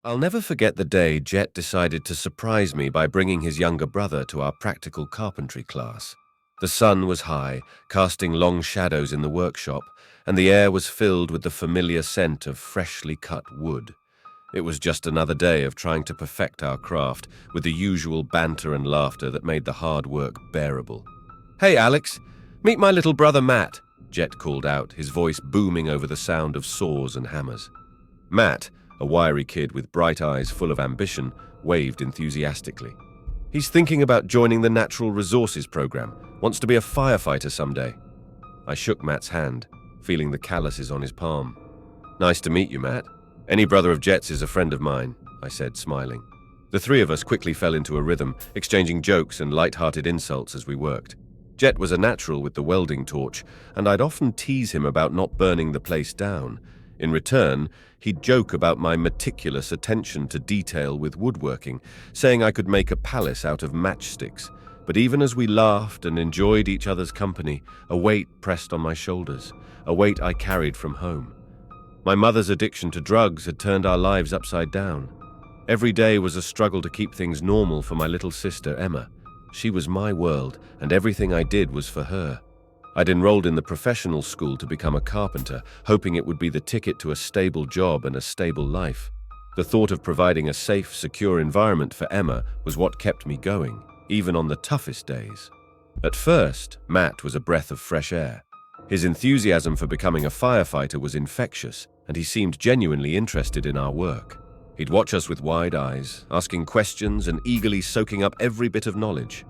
I'll never forget the day Jett decided to surprise me by bringing his younger brother to our practical carpentry class. The sun was high, casting long shadows in the workshop, and the air was filled with the familiar scent of freshly cut wood. It was just another day of trying to perfect our craft, with the usual banter and laughter that made the hard work bearable. "Hey, Alex, meet my little brother Matt," Jett called out, his voice booming over the sound of saws and hammers. Matt, a wiry kid with bright eyes full of ambition, waved enthusiastically. "He's thinking about joining the Natural Resources program, wants to be a firefighter someday." I shook Matt's hand, feeling the calluses on his palm. "Nice to meet you, Matt. Any brother of Jett's is a friend of mine," I said, smiling. The three of us quickly fell into a rhythm, exchanging jokes and light-hearted insults as we worked. Jett was a natural with the welding torch, and I'd often tease him about not burning the place down. In return, he'd joke about my meticulous attention to detail with woodworking, saying I could make a palace out of matchsticks. But even as we laughed and enjoyed each other's company, a weight pressed on my shoulders, a weight I carried from home. My mother's addiction to drugs had turned our lives upside down. Every day was a struggle to keep things normal for my little sister, Emma. She was my world, and everything I did was for her. I'd enrolled in the professional school to become a carpenter, hoping it would be the ticket to a stable job and a stable life. The thought of providing a safe, secure environment for Emma was what kept me going, even on the toughest days. At first, Matt was a breath of fresh air. His enthusiasm for becoming a firefighter was infectious, and he seemed genuinely interested in our work. He'd watch us with wide eyes, asking questions and eagerly soaking up every bit of knowledge.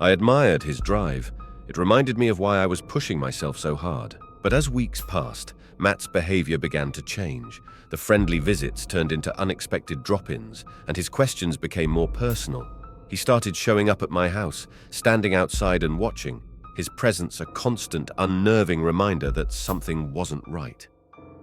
I admired his drive. It reminded me of why I was pushing myself so hard. But as weeks passed, Matt's behavior began to change. The friendly visits turned into unexpected drop-ins, and his questions became more personal. He started showing up at my house, standing outside and watching, his presence a constant, unnerving reminder that something wasn't right.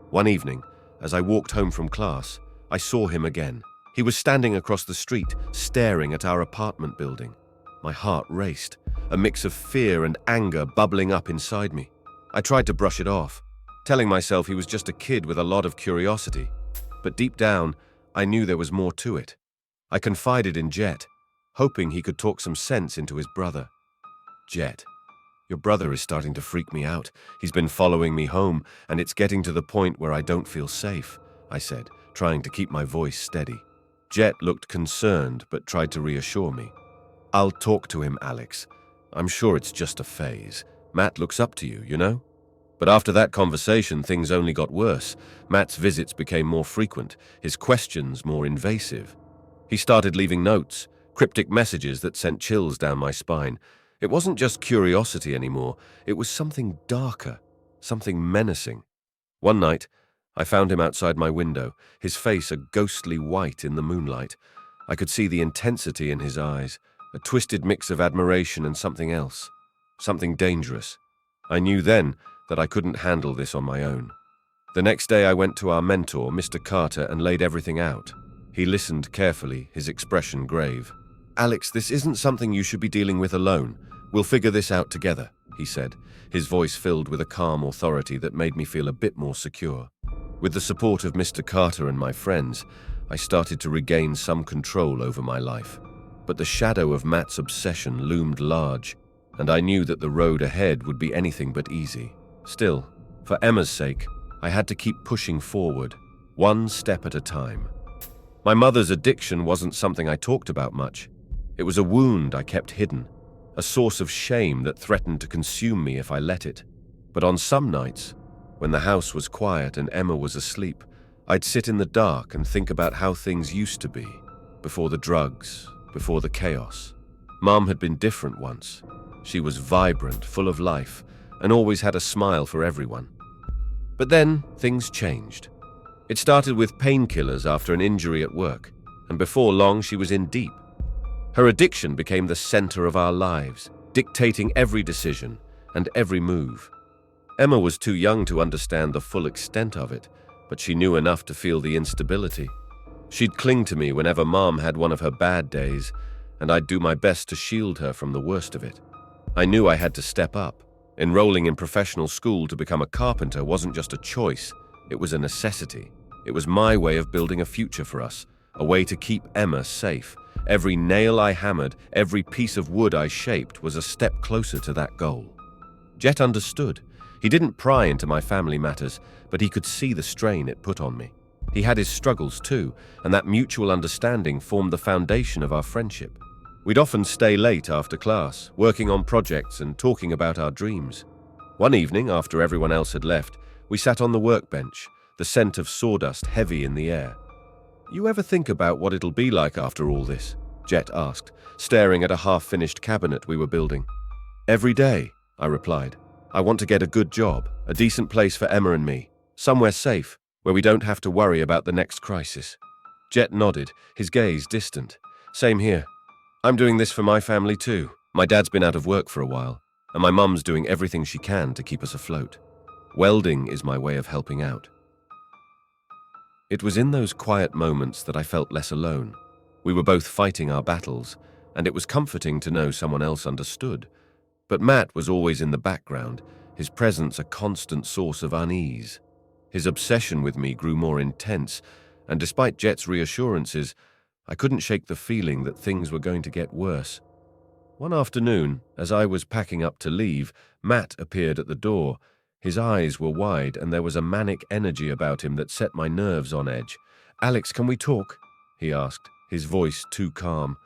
One evening, as I walked home from class, I saw him again. He was standing across the street, staring at our apartment building. My heart raced, a mix of fear and anger bubbling up inside me. I tried to brush it off, telling myself he was just a kid with a lot of curiosity. But deep down, I knew there was more to it. I confided in Jett, hoping he could talk some sense into his brother. "Jett, your brother is starting to freak me out. He's been following me home, and it's getting to the point where I don't feel safe," I said, trying to keep my voice steady. Jett looked concerned but tried to reassure me. "I'll talk to him, Alex. I'm sure it's just a phase. Matt looks up to you, you know?" But after that conversation, things only got worse. Matt's visits became more frequent, his questions more invasive. He started leaving notes, cryptic messages that sent chills down my spine. It wasn't just curiosity anymore, it was something darker, something menacing. One night, I found him outside my window, his face a ghostly white in the moonlight. I could see the intensity in his eyes, a twisted mix of admiration and something else, something dangerous. I knew then that I couldn't handle this on my own. The next day I went to our mentor, Mr. Carter, and laid everything out. He listened carefully, his expression grave. "Alex, this isn't something you should be dealing with alone. We'll figure this out together," he said, his voice filled with a calm authority that made me feel a bit more secure. With the support of Mr. Carter and my friends, I started to regain some control over my life. But the shadow of Matt's obsession loomed large, and I knew that the road ahead would be anything but easy. Still, for Emma's sake, I had to keep pushing forward, one step at a time. My mother's addiction wasn't something I talked about much. It was a wound I kept hidden, a source of shame that threatened to consume me if I let it. But on some nights, when the house was quiet and Emma was asleep, I'd sit in the dark and think about how things used to be, before the drugs, before the chaos. Mom had been different once. She was vibrant, full of life, and always had a smile for everyone. But then, things changed. It started with painkillers after an injury at work, and before long she was in deep. Her addiction became the center of our lives, dictating every decision and every move. Emma was too young to understand the full extent of it, but she knew enough to feel the instability. She'd cling to me whenever Mom had one of her bad days, and I'd do my best to shield her from the worst of it. I knew I had to step up. Enrolling in professional school to become a carpenter wasn't just a choice, it was a necessity. It was my way of building a future for us, a way to keep Emma safe. Every nail I hammered, every piece of wood I shaped was a step closer to that goal. Jett understood. He didn't pry into my family matters, but he could see the strain it put on me. He had his struggles too, and that mutual understanding formed the foundation of our friendship. We'd often stay late after class, working on projects and talking about our dreams. One evening, after everyone else had left, we sat on the workbench, the scent of sawdust heavy in the air. "You ever think about what it'll be like after all this?" Jett asked, staring at a half-finished cabinet we were building. "Every day," I replied. "I want to get a good job, a decent place for Emma and me, somewhere safe, where we don't have to worry about the next crisis." Jett nodded, his gaze distant. "Same here. I'm doing this for my family too. My dad's been out of work for a while, and my mum's doing everything she can to keep us afloat. Welding is my way of helping out." It was in those quiet moments that I felt less alone. We were both fighting our battles, and it was comforting to know someone else understood. But Matt was always in the background, his presence a constant source of unease. His obsession with me grew more intense, and despite Jett's reassurances, I couldn't shake the feeling that things were going to get worse. One afternoon, as I was packing up to leave, Matt appeared at the door. His eyes were wide, and there was a manic energy about him that set my nerves on edge. "Alex, can we talk?" he asked, his voice too calm.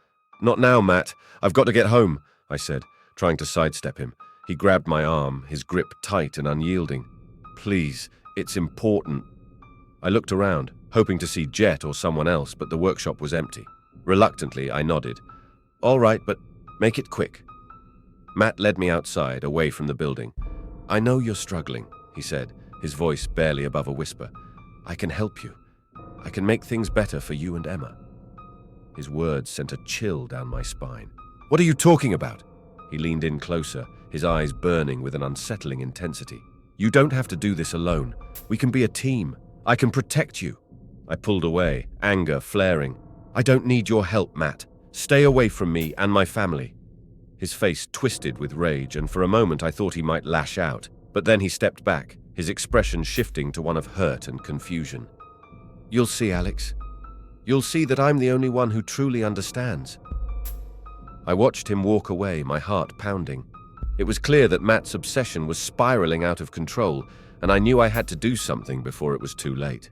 "Not now, Matt. I've got to get home," I said, trying to sidestep him. He grabbed my arm, his grip tight and unyielding. "Please, it's important." I looked around, hoping to see Jett or someone else, but the workshop was empty. Reluctantly, I nodded. "All right, but make it quick." Matt led me outside, away from the building. "I know you're struggling," he said, his voice barely above a whisper. "I can help you. I can make things better for you and Emma." His words sent a chill down my spine. "What are you talking about?" He leaned in closer, his eyes burning with an unsettling intensity. "You don't have to do this alone. We can be a team. I can protect you." I pulled away, anger flaring. "I don't need your help, Matt. Stay away from me and my family." His face twisted with rage, and for a moment I thought he might lash out, but then he stepped back, his expression shifting to one of hurt and confusion. "You'll see, Alex. You'll see that I'm the only one who truly understands." I watched him walk away, my heart pounding. It was clear that Matt's obsession was spiraling out of control, and I knew I had to do something before it was too late.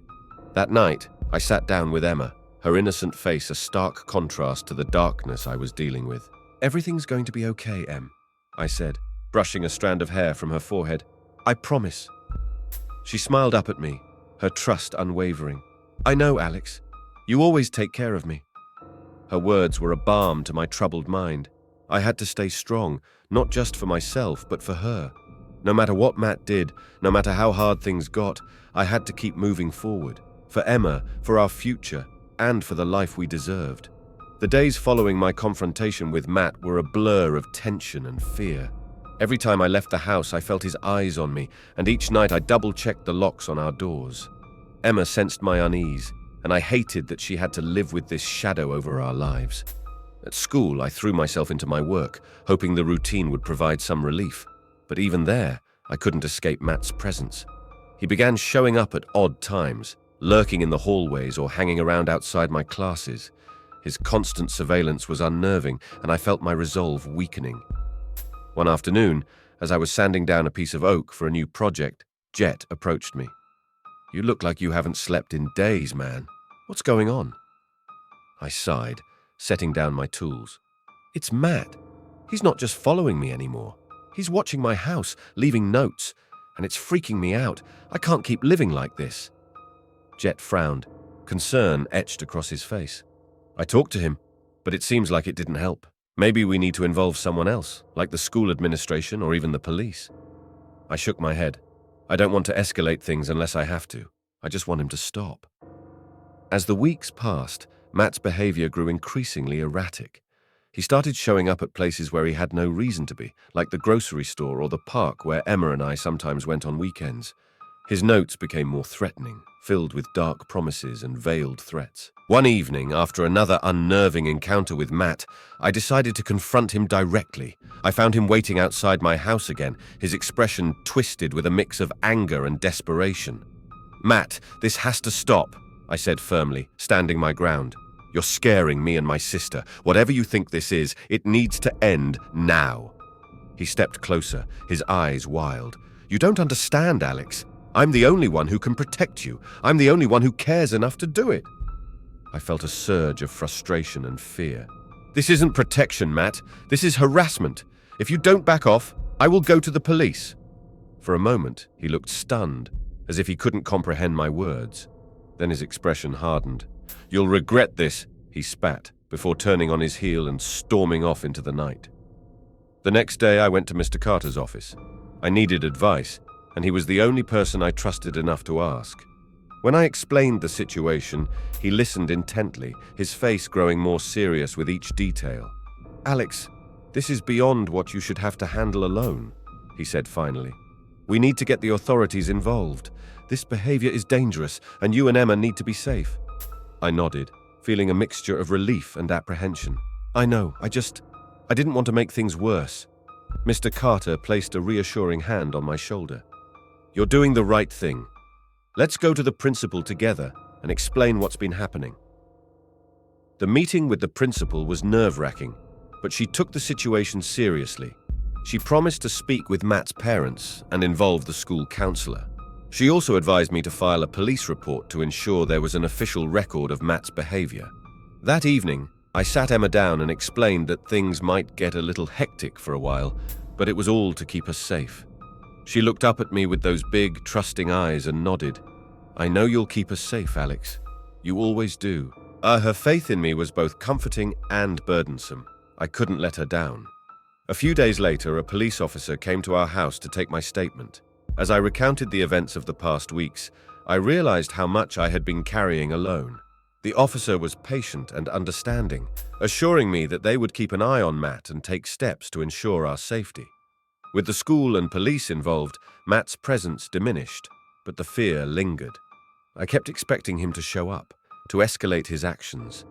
That night, I sat down with Emma, her innocent face a stark contrast to the darkness I was dealing with. "Everything's going to be okay, Em," I said, brushing a strand of hair from her forehead. "I promise." She smiled up at me, her trust unwavering. "I know, Alex. You always take care of me." Her words were a balm to my troubled mind. I had to stay strong, not just for myself, but for her. No matter what Matt did, no matter how hard things got, I had to keep moving forward. For Emma, for our future, and for the life we deserved. The days following my confrontation with Matt were a blur of tension and fear. Every time I left the house, I felt his eyes on me, and each night I double-checked the locks on our doors. Emma sensed my unease, and I hated that she had to live with this shadow over our lives. At school, I threw myself into my work, hoping the routine would provide some relief. But even there, I couldn't escape Matt's presence. He began showing up at odd times, lurking in the hallways or hanging around outside my classes. His constant surveillance was unnerving, and I felt my resolve weakening. One afternoon, as I was sanding down a piece of oak for a new project, Jett approached me. "You look like you haven't slept in days, man. What's going on?" I sighed, setting down my tools. "It's Matt. He's not just following me anymore. He's watching my house, leaving notes, and it's freaking me out. I can't keep living like this." Jett frowned, concern etched across his face. "I talked to him, but it seems like it didn't help. Maybe we need to involve someone else, like the school administration or even the police." I shook my head. I don't want to escalate things unless I have to. I just want him to stop. As the weeks passed, Matt's behavior grew increasingly erratic. He started showing up at places where he had no reason to be, like the grocery store or the park where Emma and I sometimes went on weekends. His notes became more threatening, filled with dark promises and veiled threats. One evening, after another unnerving encounter with Matt, I decided to confront him directly. I found him waiting outside my house again, his expression twisted with a mix of anger and desperation. "Matt, this has to stop," I said firmly, standing my ground. You're scaring me and my sister. Whatever you think this is, it needs to end now." He stepped closer, his eyes wild. "You don't understand, Alex. I'm the only one who can protect you. I'm the only one who cares enough to do it." I felt a surge of frustration and fear. "This isn't protection, Matt. This is harassment. If you don't back off, I will go to the police." For a moment, he looked stunned, as if he couldn't comprehend my words. Then his expression hardened. "You'll regret this," he spat, before turning on his heel and storming off into the night. The next day, I went to Mr. Carter's office. I needed advice, and he was the only person I trusted enough to ask. When I explained the situation, he listened intently, his face growing more serious with each detail. "Alex, this is beyond what you should have to handle alone," he said finally. "We need to get the authorities involved. This behavior is dangerous, and you and Emma need to be safe." I nodded, feeling a mixture of relief and apprehension. "I know, I didn't want to make things worse." Mr. Carter placed a reassuring hand on my shoulder. "You're doing the right thing. Let's go to the principal together and explain what's been happening." The meeting with the principal was nerve-wracking, but she took the situation seriously. She promised to speak with Matt's parents and involve the school counselor. She also advised me to file a police report to ensure there was an official record of Matt's behavior. That evening, I sat Emma down and explained that things might get a little hectic for a while, but it was all to keep us safe. She looked up at me with those big, trusting eyes and nodded. "I know you'll keep us safe, Alex. You always do." Her faith in me was both comforting and burdensome. I couldn't let her down. A few days later, a police officer came to our house to take my statement. As I recounted the events of the past weeks, I realized how much I had been carrying alone. The officer was patient and understanding, assuring me that they would keep an eye on Matt and take steps to ensure our safety. With the school and police involved, Matt's presence diminished, but the fear lingered. I kept expecting him to show up, to escalate his actions.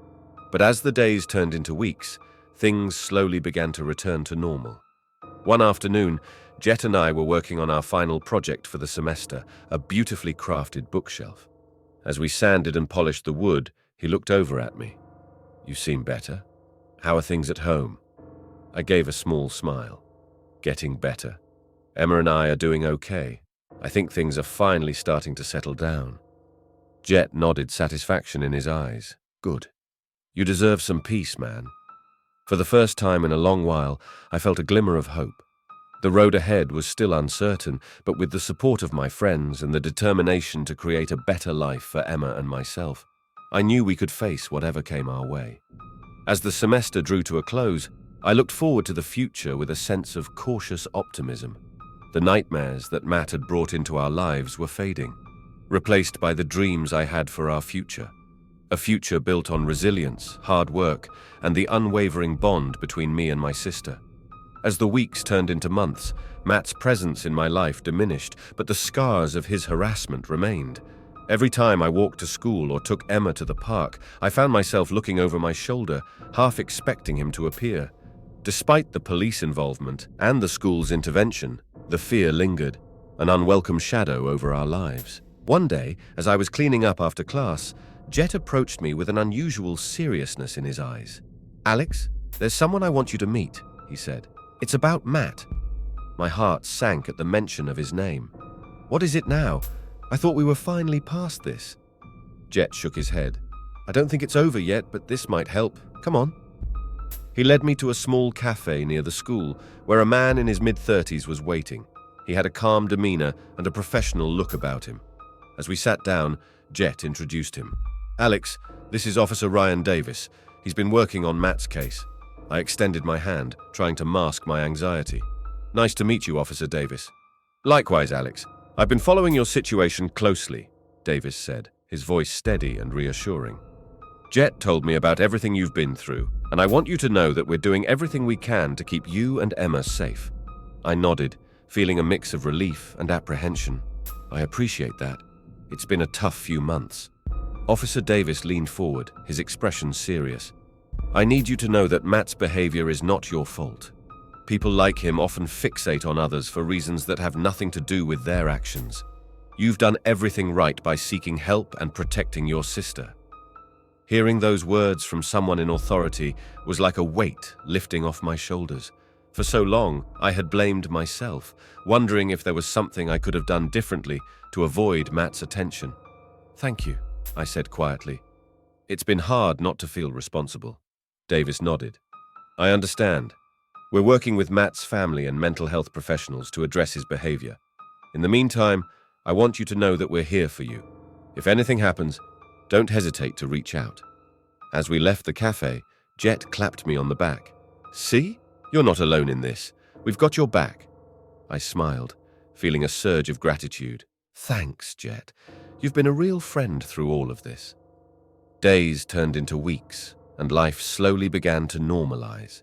But as the days turned into weeks, things slowly began to return to normal. One afternoon, Jett and I were working on our final project for the semester, a beautifully crafted bookshelf. As we sanded and polished the wood, he looked over at me. "You seem better. How are things at home?" I gave a small smile. "Getting better. Emma and I are doing okay. I think things are finally starting to settle down." Jett nodded satisfaction in his eyes. "Good. You deserve some peace, man." For the first time in a long while, I felt a glimmer of hope. The road ahead was still uncertain, but with the support of my friends and the determination to create a better life for Emma and myself, I knew we could face whatever came our way. As the semester drew to a close, I looked forward to the future with a sense of cautious optimism. The nightmares that Matt had brought into our lives were fading, replaced by the dreams I had for our future. A future built on resilience, hard work, and the unwavering bond between me and my sister. As the weeks turned into months, Matt's presence in my life diminished, but the scars of his harassment remained. Every time I walked to school or took Emma to the park, I found myself looking over my shoulder, half expecting him to appear. Despite the police involvement and the school's intervention, the fear lingered, an unwelcome shadow over our lives. One day, as I was cleaning up after class, Jett approached me with an unusual seriousness in his eyes. "Alex, there's someone I want you to meet," he said. "It's about Matt." My heart sank at the mention of his name. "What is it now? I thought we were finally past this." Jett shook his head. "I don't think it's over yet, but this might help. Come on." He led me to a small cafe near the school, where a man in his mid-30s was waiting. He had a calm demeanor and a professional look about him. As we sat down, Jett introduced him. "Alex, this is Officer Ryan Davis. He's been working on Matt's case." I extended my hand, trying to mask my anxiety. "Nice to meet you, Officer Davis." "Likewise, Alex. I've been following your situation closely," Davis said, his voice steady and reassuring. "Jett told me about everything you've been through, and I want you to know that we're doing everything we can to keep you and Emma safe." I nodded, feeling a mix of relief and apprehension. "I appreciate that. It's been a tough few months." Officer Davis leaned forward, his expression serious. "I need you to know that Matt's behavior is not your fault. People like him often fixate on others for reasons that have nothing to do with their actions. You've done everything right by seeking help and protecting your sister." Hearing those words from someone in authority was like a weight lifting off my shoulders. For so long, I had blamed myself, wondering if there was something I could have done differently to avoid Matt's attention. "Thank you," I said quietly. "It's been hard not to feel responsible." Davis nodded. "I understand. We're working with Matt's family and mental health professionals to address his behavior. In the meantime, I want you to know that we're here for you. If anything happens, don't hesitate to reach out." As we left the cafe, Jett clapped me on the back. "See? You're not alone in this. We've got your back." I smiled, feeling a surge of gratitude. "Thanks, Jett. You've been a real friend through all of this." Days turned into weeks, and life slowly began to normalize.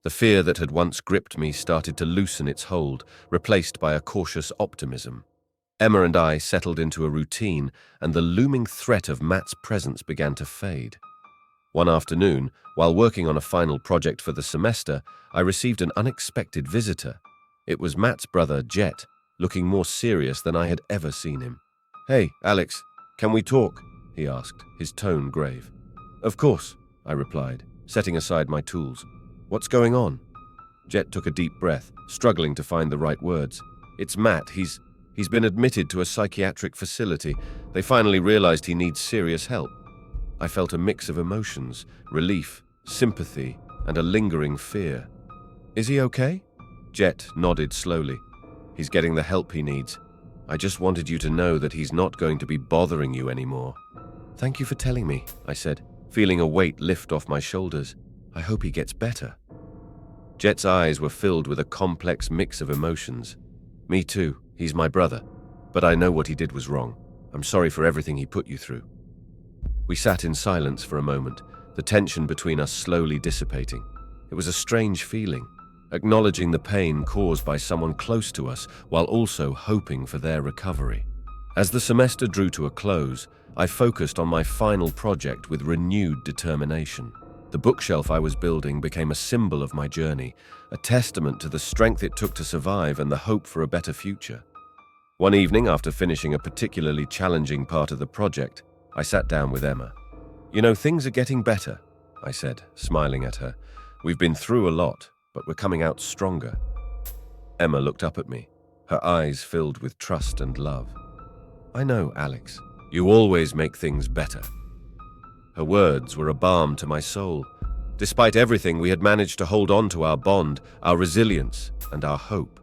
The fear that had once gripped me started to loosen its hold, replaced by a cautious optimism. Emma and I settled into a routine, and the looming threat of Matt's presence began to fade. One afternoon, while working on a final project for the semester, I received an unexpected visitor. It was Matt's brother, Jett, looking more serious than I had ever seen him. "Hey, Alex, can we talk?" he asked, his tone grave. "Of course," I replied, setting aside my tools. "What's going on?" Jett took a deep breath, struggling to find the right words. "It's Matt. He's been admitted to a psychiatric facility. They finally realized he needs serious help." I felt a mix of emotions, relief, sympathy, and a lingering fear. "Is he okay?" Jett nodded slowly. "He's getting the help he needs. I just wanted you to know that he's not going to be bothering you anymore." "Thank you for telling me," I said, feeling a weight lift off my shoulders. "I hope he gets better." Jett's eyes were filled with a complex mix of emotions. "Me too. He's my brother. But I know what he did was wrong. I'm sorry for everything he put you through." We sat in silence for a moment, the tension between us slowly dissipating. It was a strange feeling, acknowledging the pain caused by someone close to us while also hoping for their recovery. As the semester drew to a close, I focused on my final project with renewed determination. The bookshelf I was building became a symbol of my journey, a testament to the strength it took to survive and the hope for a better future. One evening, after finishing a particularly challenging part of the project, I sat down with Emma. "You know, things are getting better," I said, smiling at her. "We've been through a lot, but we're coming out stronger." Emma looked up at me, her eyes filled with trust and love. "I know, Alex. You always make things better." Her words were a balm to my soul. Despite everything, we had managed to hold on to our bond, our resilience, and our hope.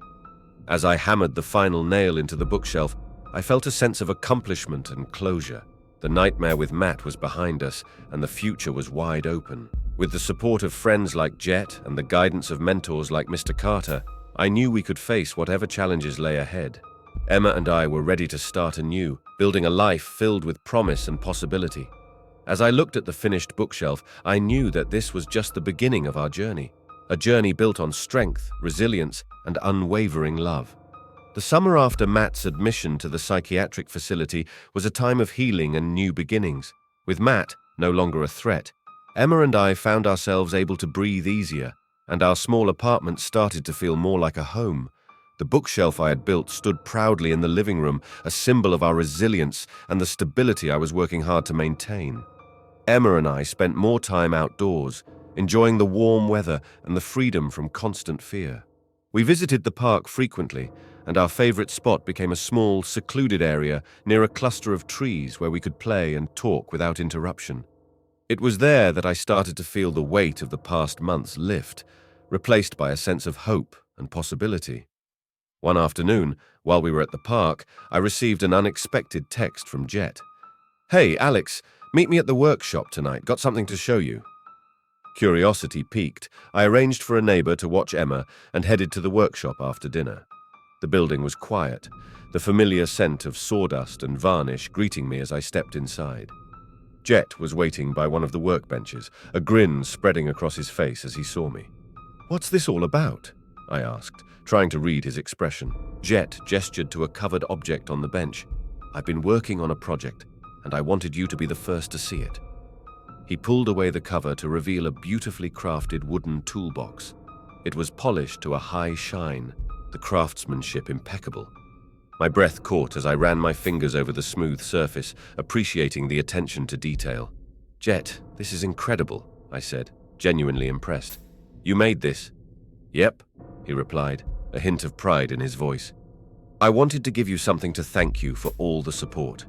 As I hammered the final nail into the bookshelf, I felt a sense of accomplishment and closure. The nightmare with Matt was behind us, and the future was wide open. With the support of friends like Jett and the guidance of mentors like Mr. Carter, I knew we could face whatever challenges lay ahead. Emma and I were ready to start anew, building a life filled with promise and possibility. As I looked at the finished bookshelf, I knew that this was just the beginning of our journey, a journey built on strength, resilience, and unwavering love. The summer after Matt's admission to the psychiatric facility was a time of healing and new beginnings. With Matt no longer a threat, Emma and I found ourselves able to breathe easier, and our small apartment started to feel more like a home. The bookshelf I had built stood proudly in the living room, a symbol of our resilience and the stability I was working hard to maintain. Emma and I spent more time outdoors, enjoying the warm weather and the freedom from constant fear. We visited the park frequently, and our favorite spot became a small, secluded area near a cluster of trees where we could play and talk without interruption. It was there that I started to feel the weight of the past months lift, replaced by a sense of hope and possibility. One afternoon, while we were at the park, I received an unexpected text from Jett. "Hey, Alex, meet me at the workshop tonight. Got something to show you." Curiosity piqued, I arranged for a neighbor to watch Emma and headed to the workshop after dinner. The building was quiet, the familiar scent of sawdust and varnish greeting me as I stepped inside. Jett was waiting by one of the workbenches, a grin spreading across his face as he saw me. "What's this all about?" I asked, trying to read his expression. Jett gestured to a covered object on the bench. "I've been working on a project, and I wanted you to be the first to see it." He pulled away the cover to reveal a beautifully crafted wooden toolbox. It was polished to a high shine, the craftsmanship impeccable. My breath caught as I ran my fingers over the smooth surface, appreciating the attention to detail. Jett, this is incredible, I said, genuinely impressed. You made this? Yep, he replied, a hint of pride in his voice. I wanted to give you something to thank you for all the support.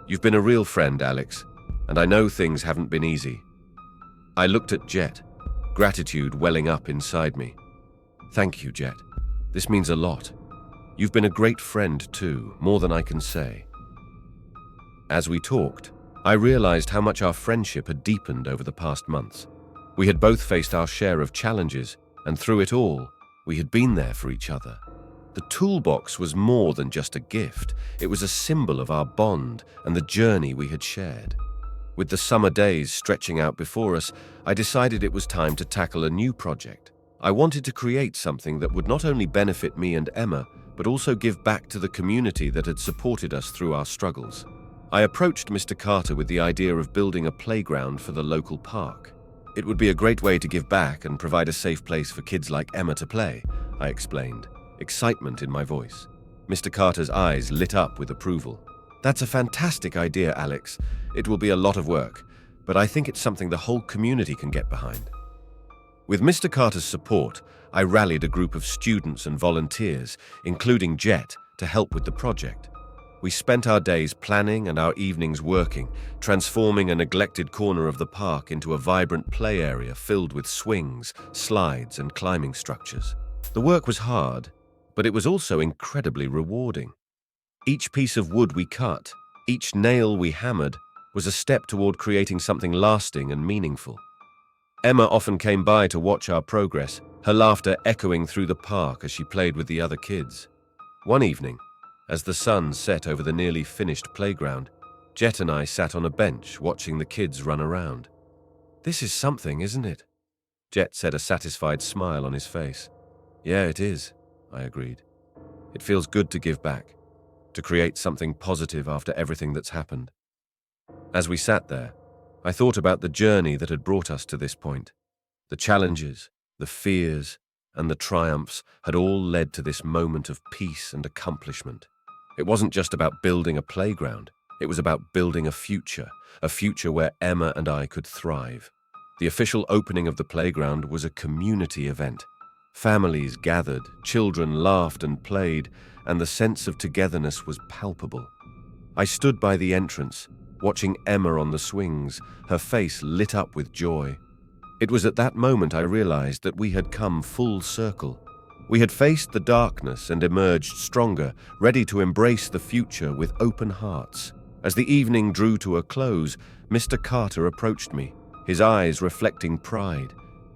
You've been a real friend, Alex, and I know things haven't been easy. I looked at Jett, gratitude welling up inside me. Thank you, Jett. This means a lot. You've been a great friend too, more than I can say. As we talked, I realized how much our friendship had deepened over the past months. We had both faced our share of challenges, and through it all, we had been there for each other. The toolbox was more than just a gift. It was a symbol of our bond and the journey we had shared. With the summer days stretching out before us, I decided it was time to tackle a new project. I wanted to create something that would not only benefit me and Emma, but also give back to the community that had supported us through our struggles. I approached Mr. Carter with the idea of building a playground for the local park. It would be a great way to give back and provide a safe place for kids like Emma to play, I explained, excitement in my voice. Mr. Carter's eyes lit up with approval. That's a fantastic idea, Alex. It will be a lot of work, but I think it's something the whole community can get behind. With Mr. Carter's support, I rallied a group of students and volunteers, including Jett, to help with the project. We spent our days planning and our evenings working, transforming a neglected corner of the park into a vibrant play area filled with swings, slides, and climbing structures. The work was hard, but it was also incredibly rewarding. Each piece of wood we cut, each nail we hammered, was a step toward creating something lasting and meaningful. Emma often came by to watch our progress, her laughter echoing through the park as she played with the other kids. One evening, as the sun set over the nearly finished playground, Jett and I sat on a bench watching the kids run around. "This is something, isn't it?" Jett said, a satisfied smile on his face. "Yeah, it is," I agreed. "It feels good to give back, to create something positive after everything that's happened." As we sat there, I thought about the journey that had brought us to this point. The challenges, the fears, and the triumphs had all led to this moment of peace and accomplishment. It wasn't just about building a playground. It was about building a future where Emma and I could thrive. The official opening of the playground was a community event. Families gathered, children laughed and played, and the sense of togetherness was palpable. I stood by the entrance, watching Emma on the swings, her face lit up with joy. It was at that moment I realized that we had come full circle. We had faced the darkness and emerged stronger, ready to embrace the future with open hearts. As the evening drew to a close, Mr. Carter approached me, his eyes reflecting pride.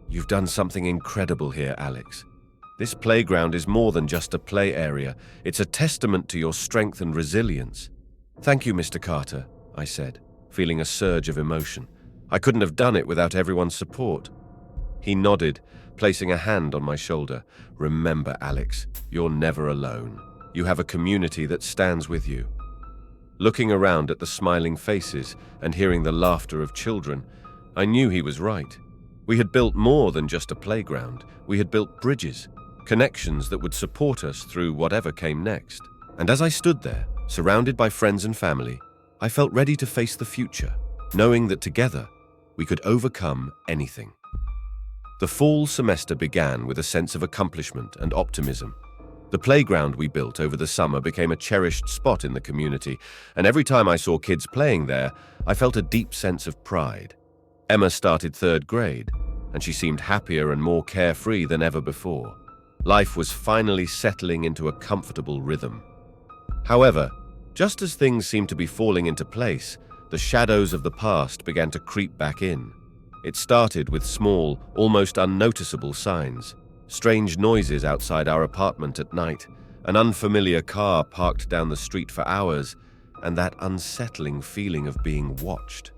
"You've done something incredible here, Alex. This playground is more than just a play area. It's a testament to your strength and resilience." "Thank you, Mr. Carter," I said, feeling a surge of emotion. I couldn't have done it without everyone's support. He nodded, placing a hand on my shoulder. "Remember, Alex, you're never alone. You have a community that stands with you." Looking around at the smiling faces and hearing the laughter of children, I knew he was right. We had built more than just a playground. We had built bridges, connections that would support us through whatever came next. And as I stood there, surrounded by friends and family, I felt ready to face the future, knowing that together we could overcome anything. The fall semester began with a sense of accomplishment and optimism. The playground we built over the summer became a cherished spot in the community, and every time I saw kids playing there, I felt a deep sense of pride. Emma started 3rd grade, and she seemed happier and more carefree than ever before. Life was finally settling into a comfortable rhythm. However, just as things seemed to be falling into place, the shadows of the past began to creep back in. It started with small, almost unnoticeable signs. Strange noises outside our apartment at night, an unfamiliar car parked down the street for hours, and that unsettling feeling of being watched.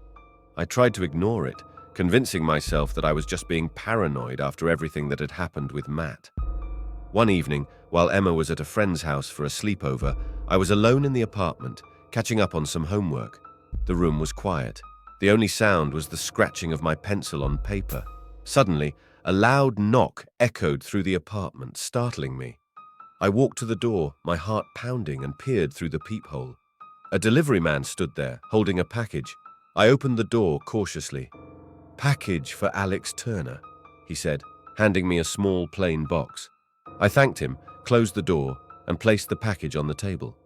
I tried to ignore it, convincing myself that I was just being paranoid after everything that had happened with Matt. One evening, while Emma was at a friend's house for a sleepover, I was alone in the apartment, catching up on some homework. The room was quiet. The only sound was the scratching of my pencil on paper. Suddenly, a loud knock echoed through the apartment, startling me. I walked to the door, my heart pounding, and peered through the peephole. A delivery man stood there, holding a package. I opened the door cautiously. "Package for Alex Turner," he said, handing me a small plain box. I thanked him, closed the door, and placed the package on the table.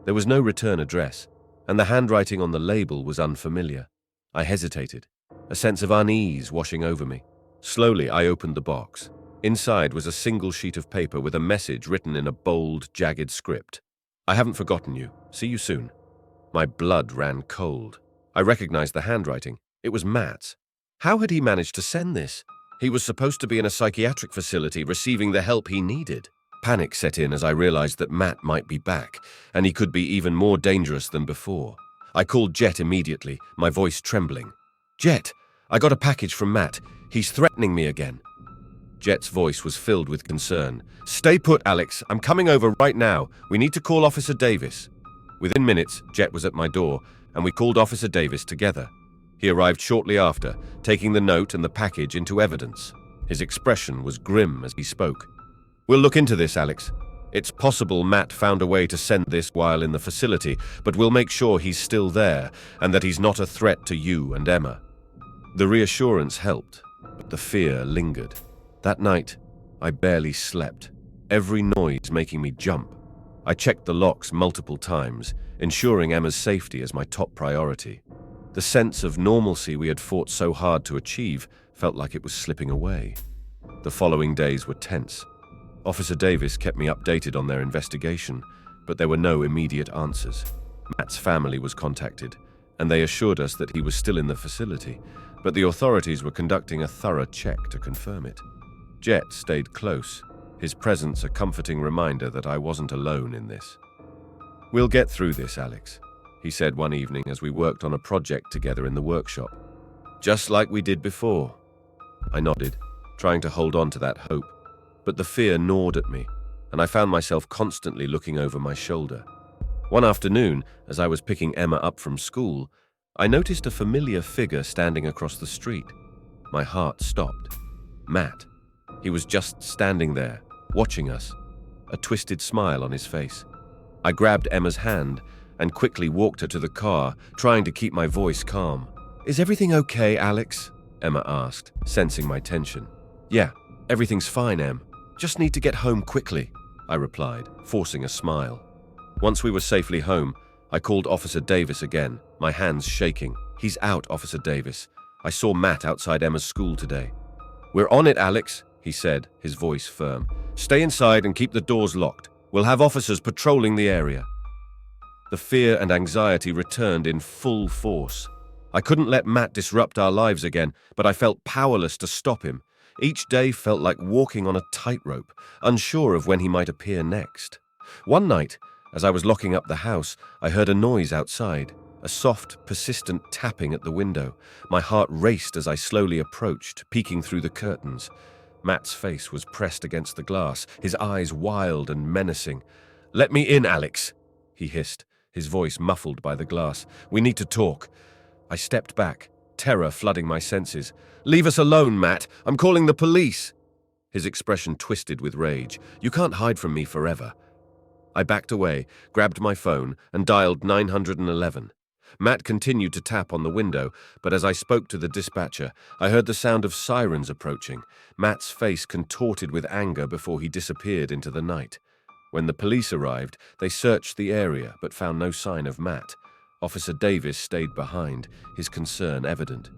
There was no return address, and the handwriting on the label was unfamiliar. I hesitated, a sense of unease washing over me. Slowly, I opened the box. Inside was a single sheet of paper with a message written in a bold, jagged script. "I haven't forgotten you. See you soon." My blood ran cold. I recognized the handwriting. It was Matt's. How had he managed to send this? He was supposed to be in a psychiatric facility receiving the help he needed. Panic set in as I realized that Matt might be back, and he could be even more dangerous than before. I called Jett immediately, my voice trembling. "Jett, I got a package from Matt. He's threatening me again." Jett's voice was filled with concern. "Stay put, Alex. I'm coming over right now. We need to call Officer Davis." Within minutes, Jett was at my door, and we called Officer Davis together. He arrived shortly after, taking the note and the package into evidence. His expression was grim as he spoke. "We'll look into this, Alex. It's possible Matt found a way to send this while in the facility, but we'll make sure he's still there and that he's not a threat to you and Emma." The reassurance helped, but the fear lingered. That night, I barely slept, every noise making me jump. I checked the locks multiple times, ensuring Emma's safety as my top priority. The sense of normalcy we had fought so hard to achieve felt like it was slipping away. The following days were tense. Officer Davis kept me updated on their investigation, but there were no immediate answers. Matt's family was contacted, and they assured us that he was still in the facility, but the authorities were conducting a thorough check to confirm it. Jett stayed close, his presence a comforting reminder that I wasn't alone in this. "We'll get through this, Alex," he said one evening as we worked on a project together in the workshop. "Just like we did before." I nodded, trying to hold on to that hope, but the fear gnawed at me, and I found myself constantly looking over my shoulder. One afternoon, as I was picking Emma up from school, I noticed a familiar figure standing across the street. My heart stopped. Matt. He was just standing there, watching us, a twisted smile on his face. I grabbed Emma's hand and quickly walked her to the car, trying to keep my voice calm. "Is everything okay, Alex?" Emma asked, sensing my tension. "Yeah, everything's fine, Em. Just need to get home quickly," I replied, forcing a smile. Once we were safely home, I called Officer Davis again, my hands shaking. "He's out, Officer Davis. I saw Matt outside Emma's school today." "We're on it, Alex," he said, his voice firm. "Stay inside and keep the doors locked. We'll have officers patrolling the area." The fear and anxiety returned in full force. I couldn't let Matt disrupt our lives again, but I felt powerless to stop him. Each day felt like walking on a tightrope, unsure of when he might appear next. One night, as I was locking up the house, I heard a noise outside, a soft, persistent tapping at the window. My heart raced as I slowly approached, peeking through the curtains. Matt's face was pressed against the glass, his eyes wild and menacing. "Let me in, Alex," he hissed, his voice muffled by the glass. "We need to talk." I stepped back, terror flooding my senses. "Leave us alone, Matt. I'm calling the police." His expression twisted with rage. "You can't hide from me forever." I backed away, grabbed my phone, and dialed 911. Matt continued to tap on the window, but as I spoke to the dispatcher, I heard the sound of sirens approaching. Matt's face contorted with anger before he disappeared into the night. When the police arrived, they searched the area but found no sign of Matt. Officer Davis stayed behind, his concern evident.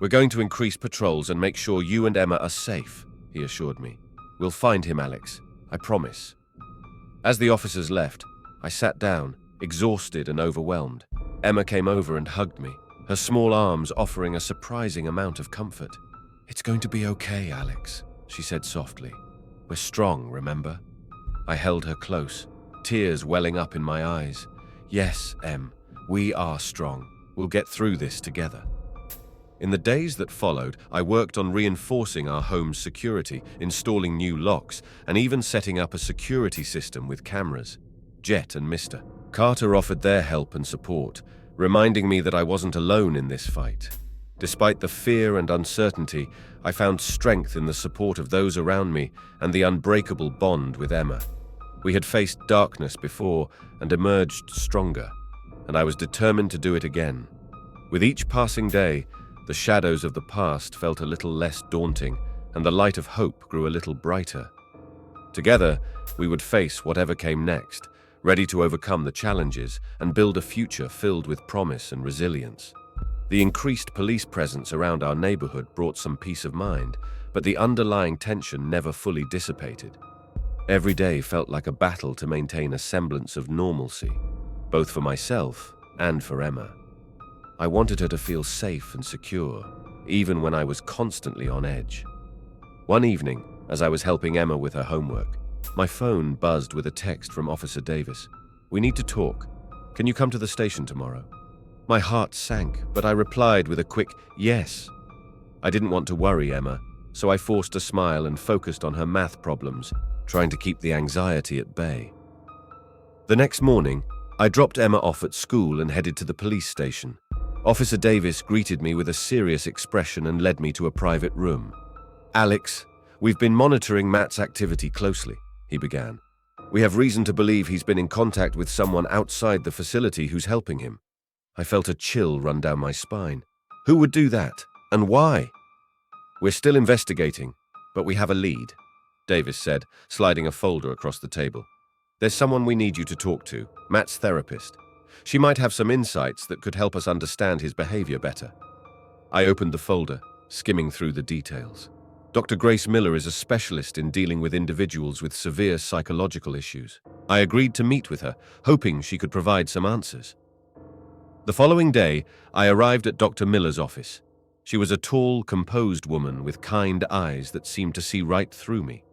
"We're going to increase patrols and make sure you and Emma are safe," he assured me. "We'll find him, Alex. I promise." As the officers left, I sat down, exhausted and overwhelmed. Emma came over and hugged me, her small arms offering a surprising amount of comfort. "It's going to be okay, Alex," she said softly. "We're strong, remember?" I held her close, tears welling up in my eyes. "Yes, Em, we are strong. We'll get through this together." In the days that followed, I worked on reinforcing our home's security, installing new locks, and even setting up a security system with cameras. Jett and Mr. Carter offered their help and support, reminding me that I wasn't alone in this fight. Despite the fear and uncertainty, I found strength in the support of those around me and the unbreakable bond with Emma. We had faced darkness before and emerged stronger, and I was determined to do it again. With each passing day, the shadows of the past felt a little less daunting, and the light of hope grew a little brighter. Together, we would face whatever came next, ready to overcome the challenges and build a future filled with promise and resilience. The increased police presence around our neighborhood brought some peace of mind, but the underlying tension never fully dissipated. Every day felt like a battle to maintain a semblance of normalcy, both for myself and for Emma. I wanted her to feel safe and secure, even when I was constantly on edge. One evening, as I was helping Emma with her homework, my phone buzzed with a text from Officer Davis. "We need to talk. Can you come to the station tomorrow?" My heart sank, but I replied with a quick yes. I didn't want to worry Emma, so I forced a smile and focused on her math problems, trying to keep the anxiety at bay. The next morning, I dropped Emma off at school and headed to the police station. Officer Davis greeted me with a serious expression and led me to a private room. "Alex, we've been monitoring Matt's activity closely," he began. "We have reason to believe he's been in contact with someone outside the facility who's helping him." I felt a chill run down my spine. Who would do that? And why? "We're still investigating, but we have a lead," Davis said, sliding a folder across the table. "There's someone we need you to talk to, Matt's therapist. She might have some insights that could help us understand his behavior better." I opened the folder, skimming through the details. Dr. Grace Miller is a specialist in dealing with individuals with severe psychological issues. I agreed to meet with her, hoping she could provide some answers. The following day, I arrived at Dr. Miller's office. She was a tall, composed woman with kind eyes that seemed to see right through me.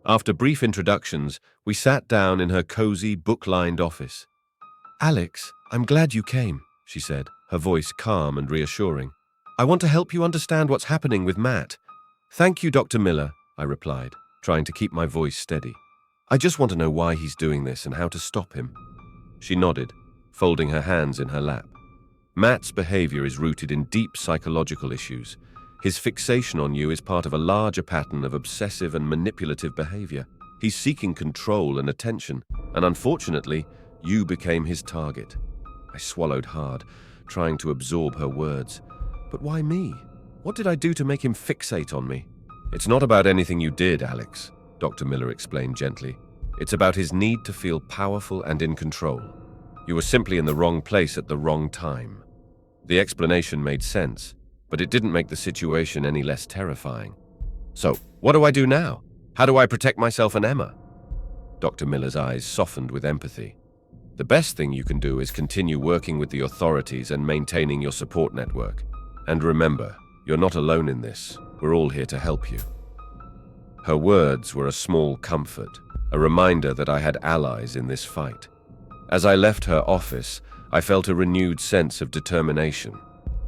After brief introductions, we sat down in her cozy, book-lined office. "Alex, I'm glad you came," she said, her voice calm and reassuring. "I want to help you understand what's happening with Matt." "Thank you, Dr. Miller," I replied, trying to keep my voice steady. "I just want to know why he's doing this and how to stop him." She nodded, folding her hands in her lap. "Matt's behavior is rooted in deep psychological issues. His fixation on you is part of a larger pattern of obsessive and manipulative behavior. He's seeking control and attention, and unfortunately, you became his target." I swallowed hard, trying to absorb her words. But why me? What did I do to make him fixate on me? "It's not about anything you did, Alex," Dr. Miller explained gently. "It's about his need to feel powerful and in control. You were simply in the wrong place at the wrong time." The explanation made sense, but it didn't make the situation any less terrifying. "So, what do I do now? How do I protect myself and Emma?" Dr. Miller's eyes softened with empathy. "The best thing you can do is continue working with the authorities and maintaining your support network. And remember, you're not alone in this. We're all here to help you." Her words were a small comfort, a reminder that I had allies in this fight. As I left her office, I felt a renewed sense of determination.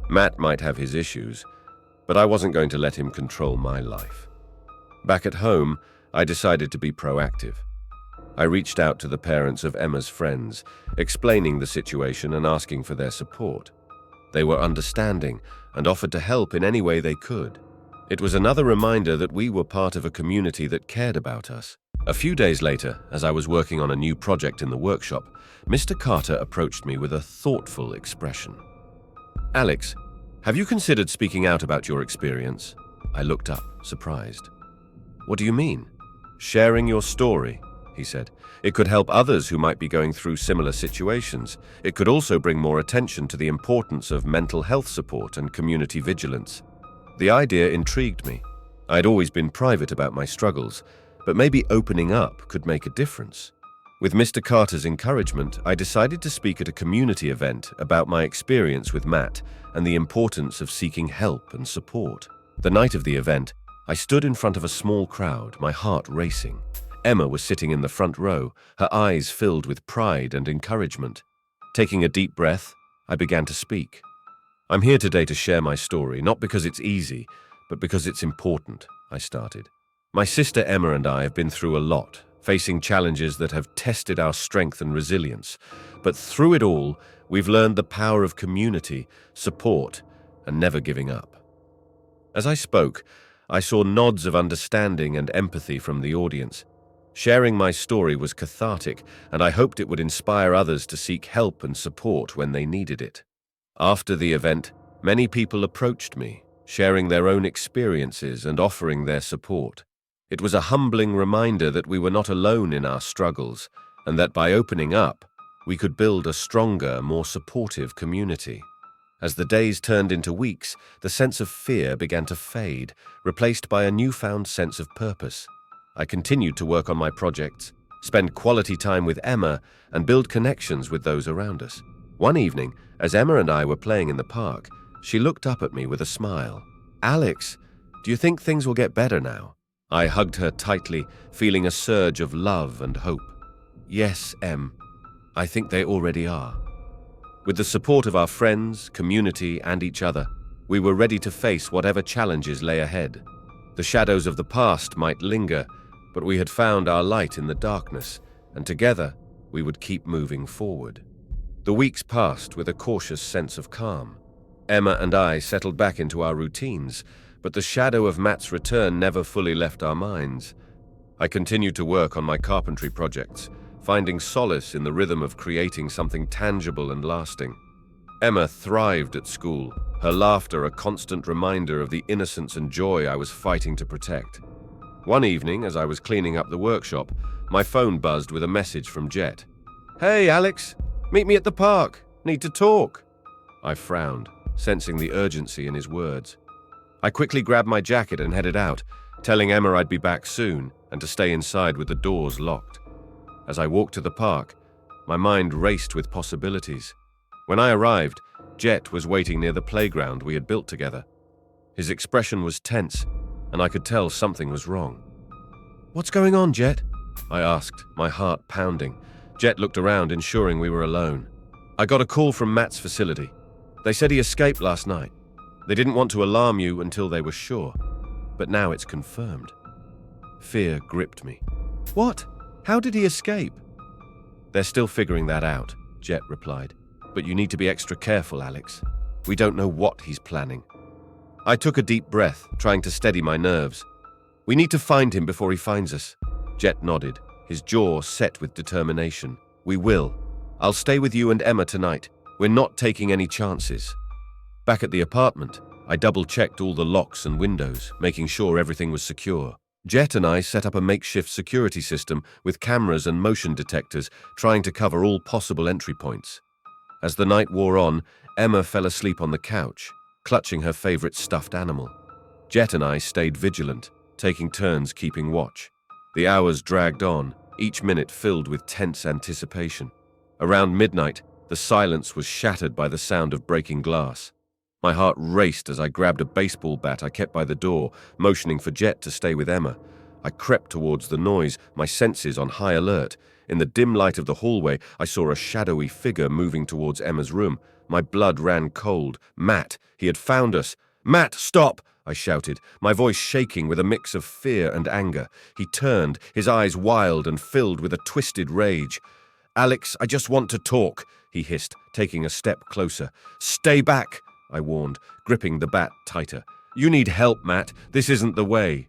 Matt might have his issues, but I wasn't going to let him control my life. Back at home, I decided to be proactive. I reached out to the parents of Emma's friends, explaining the situation and asking for their support. They were understanding and offered to help in any way they could. It was another reminder that we were part of a community that cared about us. A few days later, as I was working on a new project in the workshop, Mr. Carter approached me with a thoughtful expression. "Alex, have you considered speaking out about your experience?" I looked up, surprised. "What do you mean?" "Sharing your story," he said. "It could help others who might be going through similar situations. It could also bring more attention to the importance of mental health support and community vigilance." The idea intrigued me. I'd always been private about my struggles, but maybe opening up could make a difference. With Mr. Carter's encouragement, I decided to speak at a community event about my experience with Matt and the importance of seeking help and support. The night of the event, I stood in front of a small crowd, my heart racing. Emma was sitting in the front row, her eyes filled with pride and encouragement. Taking a deep breath, I began to speak. "I'm here today to share my story, not because it's easy, but because it's important," I started. "My sister Emma and I have been through a lot, facing challenges that have tested our strength and resilience. But through it all, we've learned the power of community, support, and never giving up." As I spoke, I saw nods of understanding and empathy from the audience. Sharing my story was cathartic, and I hoped it would inspire others to seek help and support when they needed it. After the event, many people approached me, sharing their own experiences and offering their support. It was a humbling reminder that we were not alone in our struggles, and that by opening up, we could build a stronger, more supportive community. As the days turned into weeks, the sense of fear began to fade, replaced by a newfound sense of purpose. I continued to work on my projects, spend quality time with Emma, and build connections with those around us. One evening, as Emma and I were playing in the park, she looked up at me with a smile. "Alex, do you think things will get better now?" I hugged her tightly, feeling a surge of love and hope. "Yes, Em, I think they already are." With the support of our friends, community, and each other, we were ready to face whatever challenges lay ahead. The shadows of the past might linger, but we had found our light in the darkness, and together we would keep moving forward. The weeks passed with a cautious sense of calm. Emma and I settled back into our routines, but the shadow of Matt's return never fully left our minds. I continued to work on my carpentry projects, finding solace in the rhythm of creating something tangible and lasting. Emma thrived at school, her laughter a constant reminder of the innocence and joy I was fighting to protect. One evening, as I was cleaning up the workshop, my phone buzzed with a message from Jett. "Hey, Alex, meet me at the park. Need to talk." I frowned, sensing the urgency in his words. I quickly grabbed my jacket and headed out, telling Emma I'd be back soon and to stay inside with the doors locked. As I walked to the park, my mind raced with possibilities. When I arrived, Jett was waiting near the playground we had built together. His expression was tense, and I could tell something was wrong. "What's going on, Jett?" I asked, my heart pounding. Jett looked around, ensuring we were alone. "I got a call from Matt's facility. They said he escaped last night. They didn't want to alarm you until they were sure, but now it's confirmed." Fear gripped me. "What? How did he escape?" "They're still figuring that out," Jett replied. "But you need to be extra careful, Alex. We don't know what he's planning." I took a deep breath, trying to steady my nerves. "We need to find him before he finds us." Jett nodded, his jaw set with determination. "We will. I'll stay with you and Emma tonight. We're not taking any chances." Back at the apartment, I double-checked all the locks and windows, making sure everything was secure. Jett and I set up a makeshift security system with cameras and motion detectors, trying to cover all possible entry points. As the night wore on, Emma fell asleep on the couch, clutching her favorite stuffed animal. Jett and I stayed vigilant, taking turns keeping watch. The hours dragged on, each minute filled with tense anticipation. Around midnight, the silence was shattered by the sound of breaking glass. My heart raced as I grabbed a baseball bat I kept by the door, motioning for Jett to stay with Emma. I crept towards the noise, my senses on high alert. In the dim light of the hallway, I saw a shadowy figure moving towards Emma's room. My blood ran cold. Matt! He had found us! "Matt, stop!" I shouted, my voice shaking with a mix of fear and anger. He turned, his eyes wild and filled with a twisted rage. "Alex, I just want to talk," he hissed, taking a step closer. "Stay back," I warned, gripping the bat tighter. "You need help, Matt. This isn't the way."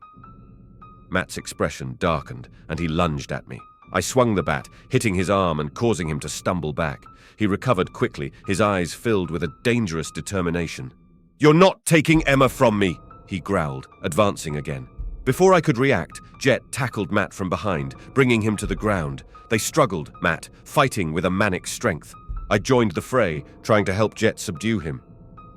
Matt's expression darkened, and he lunged at me. I swung the bat, hitting his arm and causing him to stumble back. He recovered quickly, his eyes filled with a dangerous determination. "You're not taking Emma from me," he growled, advancing again. Before I could react, Jett tackled Matt from behind, bringing him to the ground. They struggled, Matt, fighting with a manic strength. I joined the fray, trying to help Jett subdue him.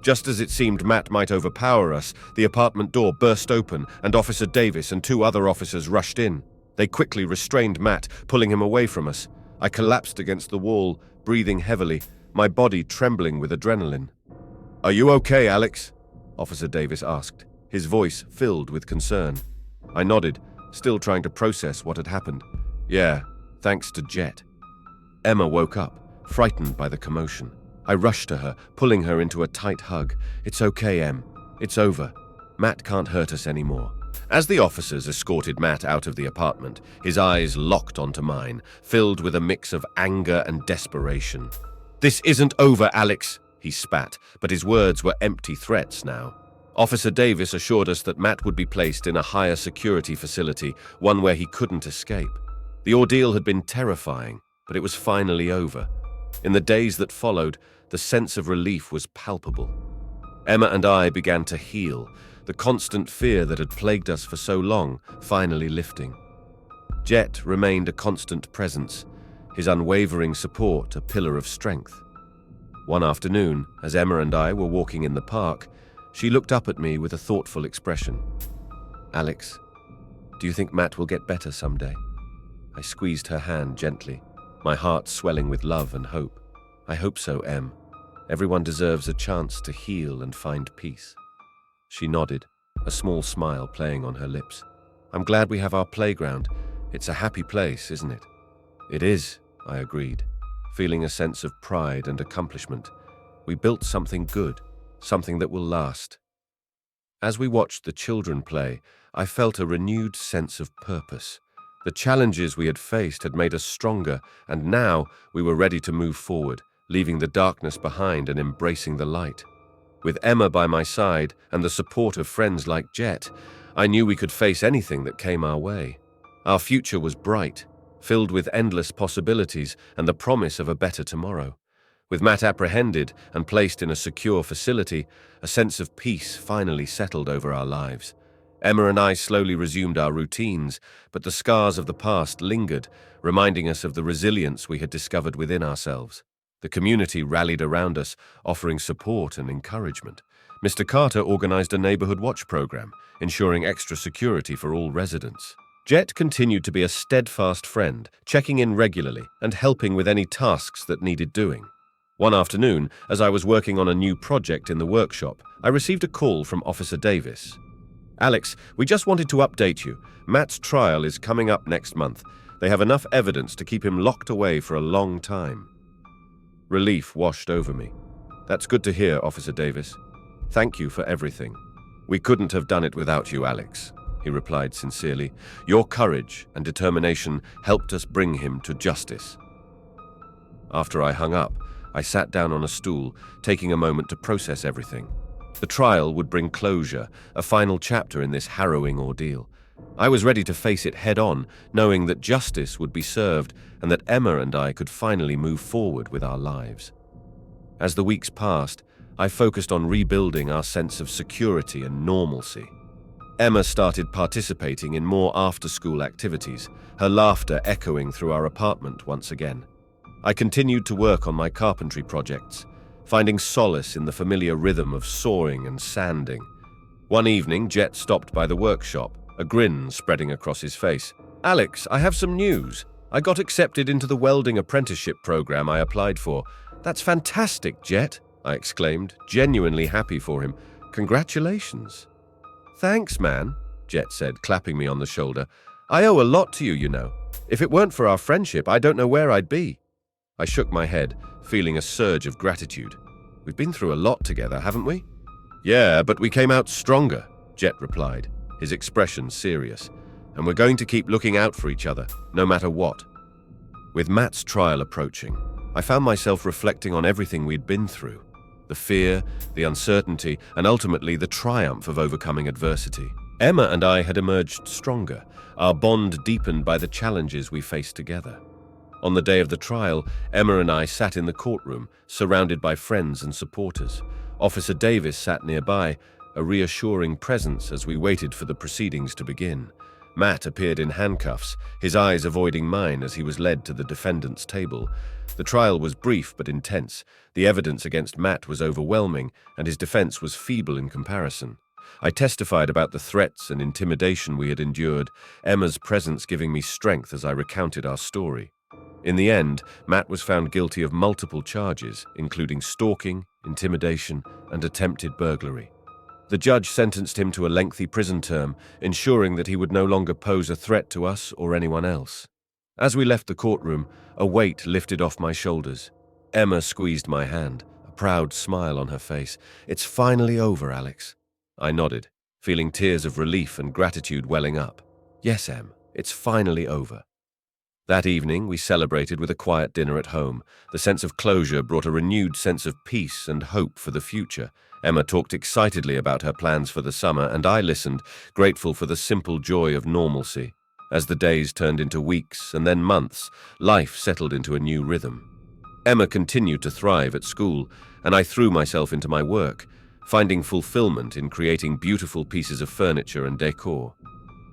Just as it seemed Matt might overpower us, the apartment door burst open and Officer Davis and 2 other officers rushed in. They quickly restrained Matt, pulling him away from us. I collapsed against the wall, breathing heavily, my body trembling with adrenaline. "Are you okay, Alex?" Officer Davis asked, his voice filled with concern. I nodded, still trying to process what had happened. "Yeah, thanks to Jett." Emma woke up, frightened by the commotion. I rushed to her, pulling her into a tight hug. "It's okay, Em. It's over. Matt can't hurt us anymore." As the officers escorted Matt out of the apartment, his eyes locked onto mine, filled with a mix of anger and desperation. "This isn't over, Alex," he spat, but his words were empty threats now. Officer Davis assured us that Matt would be placed in a higher security facility, one where he couldn't escape. The ordeal had been terrifying, but it was finally over. In the days that followed, the sense of relief was palpable. Emma and I began to heal, the constant fear that had plagued us for so long finally lifting. Jett remained a constant presence, his unwavering support a pillar of strength. One afternoon, as Emma and I were walking in the park, she looked up at me with a thoughtful expression. "Alex, do you think Matt will get better someday?" I squeezed her hand gently, my heart swelling with love and hope. "I hope so, Em. Everyone deserves a chance to heal and find peace." She nodded, a small smile playing on her lips. "I'm glad we have our playground. It's a happy place, isn't it?" "It is," I agreed, feeling a sense of pride and accomplishment. We built something good, something that will last. As we watched the children play, I felt a renewed sense of purpose. The challenges we had faced had made us stronger, and now we were ready to move forward, leaving the darkness behind and embracing the light. With Emma by my side and the support of friends like Jett, I knew we could face anything that came our way. Our future was bright, filled with endless possibilities and the promise of a better tomorrow. With Matt apprehended and placed in a secure facility, a sense of peace finally settled over our lives. Emma and I slowly resumed our routines, but the scars of the past lingered, reminding us of the resilience we had discovered within ourselves. The community rallied around us, offering support and encouragement. Mr. Carter organized a neighborhood watch program, ensuring extra security for all residents. Jett continued to be a steadfast friend, checking in regularly and helping with any tasks that needed doing. One afternoon, as I was working on a new project in the workshop, I received a call from Officer Davis. "Alex, we just wanted to update you. Matt's trial is coming up next month. They have enough evidence to keep him locked away for a long time." Relief washed over me. "That's good to hear, Officer Davis. Thank you for everything." "We couldn't have done it without you, Alex," he replied sincerely. "Your courage and determination helped us bring him to justice." After I hung up, I sat down on a stool, taking a moment to process everything. The trial would bring closure, a final chapter in this harrowing ordeal. I was ready to face it head-on, knowing that justice would be served and that Emma and I could finally move forward with our lives. As the weeks passed, I focused on rebuilding our sense of security and normalcy. Emma started participating in more after-school activities, her laughter echoing through our apartment once again. I continued to work on my carpentry projects, finding solace in the familiar rhythm of sawing and sanding. One evening, Jett stopped by the workshop, a grin spreading across his face. "Alex, I have some news. I got accepted into the welding apprenticeship program I applied for." "That's fantastic, Jett," I exclaimed, genuinely happy for him. "Congratulations." "Thanks, man," Jett said, clapping me on the shoulder. "I owe a lot to you, you know. If it weren't for our friendship, I don't know where I'd be." I shook my head, feeling a surge of gratitude. "We've been through a lot together, haven't we?" "Yeah, but we came out stronger," Jett replied, his expression serious. "And we're going to keep looking out for each other, no matter what." With Matt's trial approaching, I found myself reflecting on everything we'd been through. The fear, the uncertainty, and ultimately the triumph of overcoming adversity. Emma and I had emerged stronger, our bond deepened by the challenges we faced together. On the day of the trial, Emma and I sat in the courtroom, surrounded by friends and supporters. Officer Davis sat nearby, a reassuring presence as we waited for the proceedings to begin. Matt appeared in handcuffs, his eyes avoiding mine as he was led to the defendant's table. The trial was brief but intense. The evidence against Matt was overwhelming, and his defense was feeble in comparison. I testified about the threats and intimidation we had endured, Emma's presence giving me strength as I recounted our story. In the end, Matt was found guilty of multiple charges, including stalking, intimidation, and attempted burglary. The judge sentenced him to a lengthy prison term, ensuring that he would no longer pose a threat to us or anyone else. As we left the courtroom, a weight lifted off my shoulders. Emma squeezed my hand, a proud smile on her face. "It's finally over, Alex." I nodded, feeling tears of relief and gratitude welling up. "Yes, Em, it's finally over." That evening, we celebrated with a quiet dinner at home. The sense of closure brought a renewed sense of peace and hope for the future. Emma talked excitedly about her plans for the summer, and I listened, grateful for the simple joy of normalcy. As the days turned into weeks and then months, life settled into a new rhythm. Emma continued to thrive at school, and I threw myself into my work, finding fulfillment in creating beautiful pieces of furniture and decor.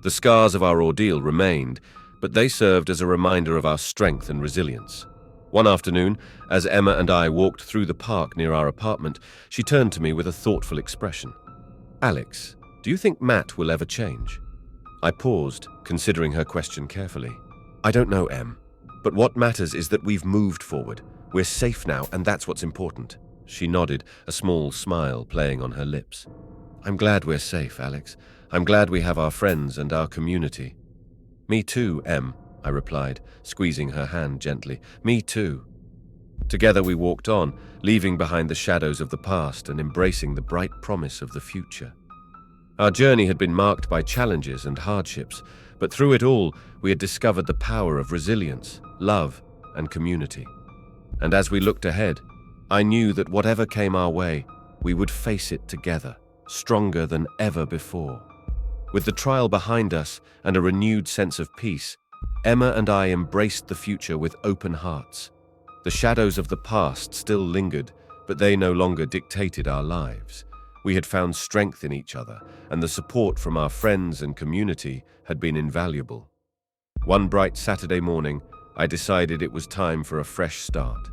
The scars of our ordeal remained, but they served as a reminder of our strength and resilience. One afternoon, as Emma and I walked through the park near our apartment, she turned to me with a thoughtful expression. "Alex, do you think Matt will ever change?" I paused, considering her question carefully. "I don't know, Em, but what matters is that we've moved forward. We're safe now, and that's what's important." She nodded, a small smile playing on her lips. "I'm glad we're safe, Alex. I'm glad we have our friends and our community." "Me too, Em," I replied, squeezing her hand gently. "Me too." Together we walked on, leaving behind the shadows of the past and embracing the bright promise of the future. Our journey had been marked by challenges and hardships, but through it all, we had discovered the power of resilience, love, and community. And as we looked ahead, I knew that whatever came our way, we would face it together, stronger than ever before. With the trial behind us and a renewed sense of peace, Emma and I embraced the future with open hearts. The shadows of the past still lingered, but they no longer dictated our lives. We had found strength in each other, and the support from our friends and community had been invaluable. One bright Saturday morning, I decided it was time for a fresh start.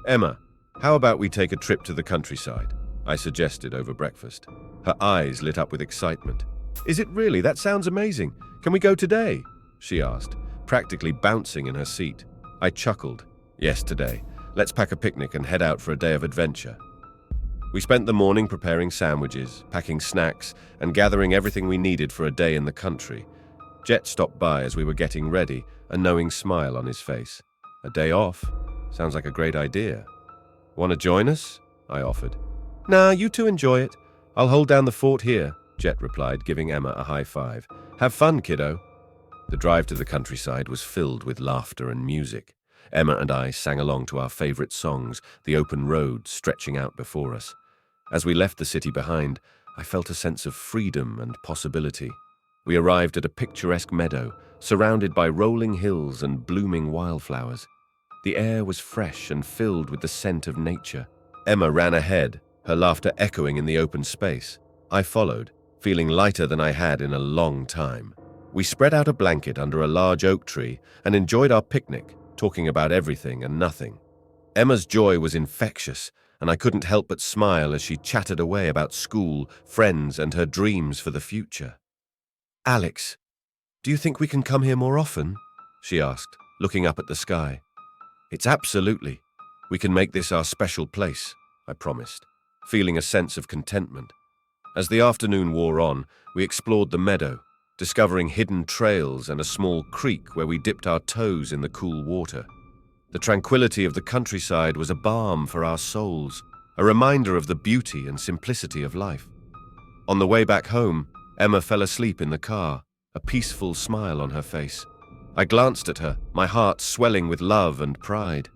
"Emma, how about we take a trip to the countryside?" I suggested over breakfast. Her eyes lit up with excitement. "Is it really? That sounds amazing. Can we go today?" she asked, practically bouncing in her seat. I chuckled. "Yes, today. Let's pack a picnic and head out for a day of adventure." We spent the morning preparing sandwiches, packing snacks, and gathering everything we needed for a day in the country. Jett stopped by as we were getting ready, a knowing smile on his face. "A day off? Sounds like a great idea." "Want to join us?" I offered. "Nah, you two enjoy it. I'll hold down the fort here," Jett replied, giving Emma a high five. "Have fun, kiddo." The drive to the countryside was filled with laughter and music. Emma and I sang along to our favorite songs, the open road stretching out before us. As we left the city behind, I felt a sense of freedom and possibility. We arrived at a picturesque meadow, surrounded by rolling hills and blooming wildflowers. The air was fresh and filled with the scent of nature. Emma ran ahead, her laughter echoing in the open space. I followed, feeling lighter than I had in a long time. We spread out a blanket under a large oak tree and enjoyed our picnic, talking about everything and nothing. Emma's joy was infectious, and I couldn't help but smile as she chattered away about school, friends, and her dreams for the future. "Alex, do you think we can come here more often?" she asked, looking up at the sky. "It's absolutely. We can make this our special place," I promised, feeling a sense of contentment. As the afternoon wore on, we explored the meadow, discovering hidden trails and a small creek where we dipped our toes in the cool water. The tranquility of the countryside was a balm for our souls, a reminder of the beauty and simplicity of life. On the way back home, Emma fell asleep in the car, a peaceful smile on her face. I glanced at her, my heart swelling with love and pride.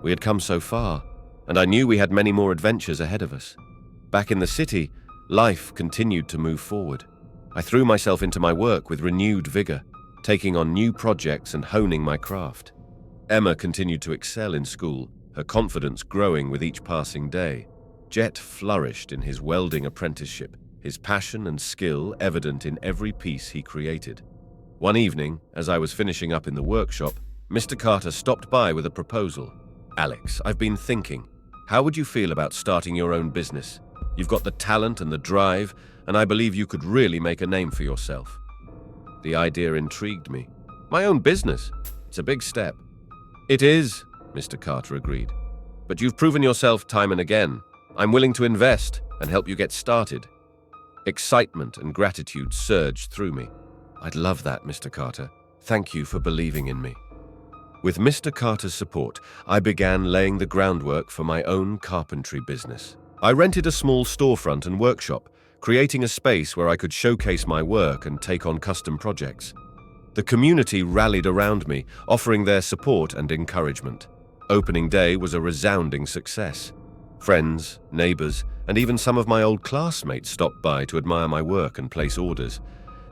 We had come so far, and I knew we had many more adventures ahead of us. Back in the city, life continued to move forward. I threw myself into my work with renewed vigor, taking on new projects and honing my craft. Emma continued to excel in school, her confidence growing with each passing day. Jett flourished in his welding apprenticeship, his passion and skill evident in every piece he created. One evening, as I was finishing up in the workshop, Mr. Carter stopped by with a proposal. "Alex, I've been thinking. How would you feel about starting your own business? You've got the talent and the drive, and I believe you could really make a name for yourself." The idea intrigued me. "My own business? It's a big step." "It is," Mr. Carter agreed. "But you've proven yourself time and again. I'm willing to invest and help you get started." Excitement and gratitude surged through me. "I'd love that, Mr. Carter. Thank you for believing in me." With Mr. Carter's support, I began laying the groundwork for my own carpentry business. I rented a small storefront and workshop, creating a space where I could showcase my work and take on custom projects. The community rallied around me, offering their support and encouragement. Opening day was a resounding success. Friends, neighbors, and even some of my old classmates stopped by to admire my work and place orders.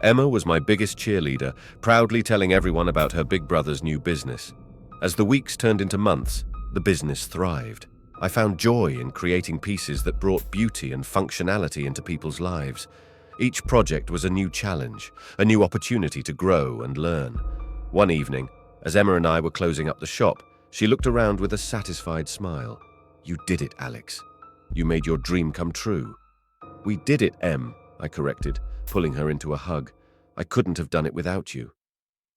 Emma was my biggest cheerleader, proudly telling everyone about her big brother's new business. As the weeks turned into months, The business thrived. I found joy in creating pieces that brought beauty and functionality into people's lives. Each project was a new challenge, a new opportunity to grow and learn. One evening, as Emma and I were closing up the shop, she looked around with a satisfied smile. "You did it, Alex. You made your dream come true." "We did it, Em," I corrected, pulling her into a hug. "I couldn't have done it without you."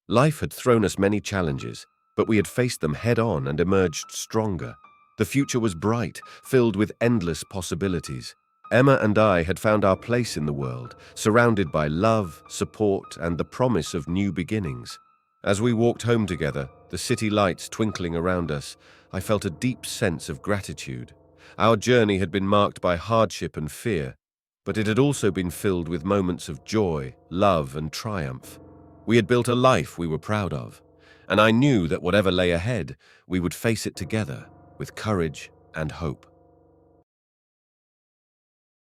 Life had thrown us many challenges, but we had faced them head-on and emerged stronger. The future was bright, filled with endless possibilities. Emma and I had found our place in the world, surrounded by love, support, and the promise of new beginnings. As we walked home together, the city lights twinkling around us, I felt a deep sense of gratitude. Our journey had been marked by hardship and fear, but it had also been filled with moments of joy, love, and triumph. We had built a life we were proud of, and I knew that whatever lay ahead, we would face it together with courage and hope.